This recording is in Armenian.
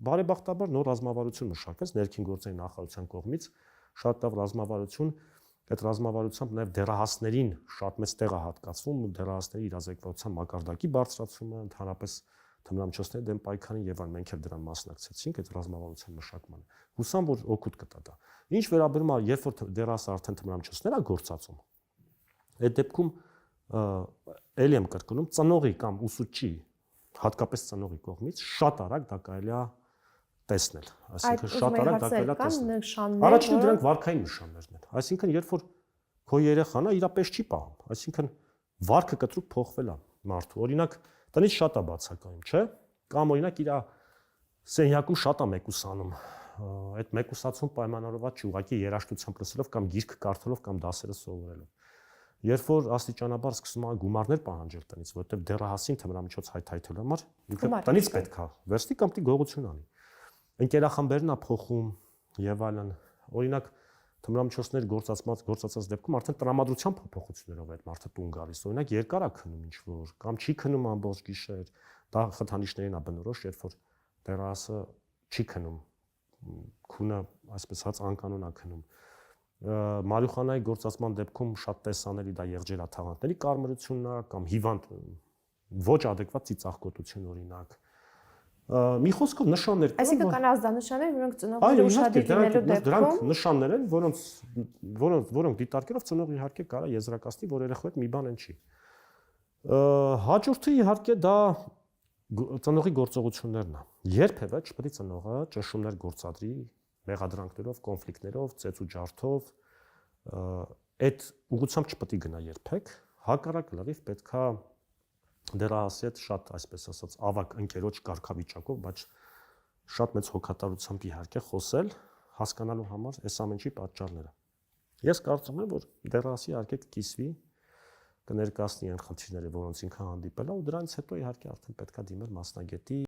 բարեբախտաբար նոր ռազմավարություն մշակվեց ներքին գործերի նախարարության կողմից, շատ լավ ռազմավարություն, այդ ռազմավարությամբ նաև դեռահասներին շատ մեծ տեղ է հատկացվում, դեռահասների իրազեկվածության մակարդակի բարձրացումը, ընդհանրապես թմրամիջոցների դեմ պայքարին եւ այլն, մենք էլ դրան մասնակցեցինք այդ ռազմավարության մշակմանը։ Հուսամ, որ օգուտ կտա դա։ Ինչ վերաբերում է, երբ որ դեռահասը արդեն թմրամիջոցներ է գործածում, այդ դեպքում ելի եմ կրկնում, ծնողի կամ ուսուցչի, հատկապես ծնողի կողմից շատ արագ դա կարելի է տեսնել, այսինքն շատ արագ դա կարելի է տեսնել։ Առաջին դրանք վարքային նշաններն են, այսինքն երբ որ քո երեխան է, իր պես չի պահում, այսինքն վարքը կտրուկ փոխվել է մարդու։ Օրինակ, տնից շատ է բացակայում, չէ՞։ Կամ օրինակ իր սենյակում շատ է մեկուսանում, այդ մեկուսացում պայմանավորված չի ուղղակի երաժշտությամբ լսելով կամ գիրք կարդալով կամ դասերը սովորելով։ Երբ որ աստիճանաբար սկսում է գումարներ պահանջել տնից, որովհետև դեռահասին թմրամիջոց հայթայթելու համար ինքը տնից պետք է վերցնի կամ պիտի գողություն անի։ Ընկերախմբերն է փոխում եւ այլն։ Օրինակ թմրամիջոցներ գործածած դեպքում արդեն տրամադրության փոփոխություններով այդ մարդը տուն գալիս։ Օրինակ երկար է քնում ինչ որ կամ չի քնում ամբողջ գիշեր, դա խթանիչներին է բնորոշ, երբ որ դեռահասը չի քնում, քունը այսպես հաց անկանոն է քնում։ Մարիխուանայի գործածման դեպքում շատ տեսանելի դա եղջերաթաղանթների կարմրությունն է կամ հիվանդ ոչ ադեկվատ ծիծաղկոտություն օրինակ։ Մի խոսքով նշաններ կան։ Այսինքն կան ազդանշաններ, որոնք ծնողների ուշադիր լինելու դեպքում դրանք նշաններ են, որոնք դիտարկելով ծնողը իհարկե կարա եզրակացնի, որ երեխու հետ մի բան են չի։ Հաջորդը իհարկե դա ծնողի գործողություններն է։ Երբևէ չպետք է ծնողը ճնշումներ գործադրի մեղադրանքներով, կոնֆլիկտներով, ծեծու ջարդով, այդ ուղղությամբ չպետք է գնա երբեք, հակառակ լրիվ պետքա դեռահասի հետ շատ, այսպես ասած, ավագ ընկերոջ կարգավիճակով, բայց շատ մեծ հոգատարությամբ իհարկե խոսել, հասկանալու համար այս ամենի պատճառները։ Ես կարծում եմ, որ դեռահասի իհարկե կկիսվի, կներկայացնի այն խնդիրները, որոնց ինքը հանդիպել է, ու դրանից հետո իհարկե արդեն պետքա դիմել մասնագետի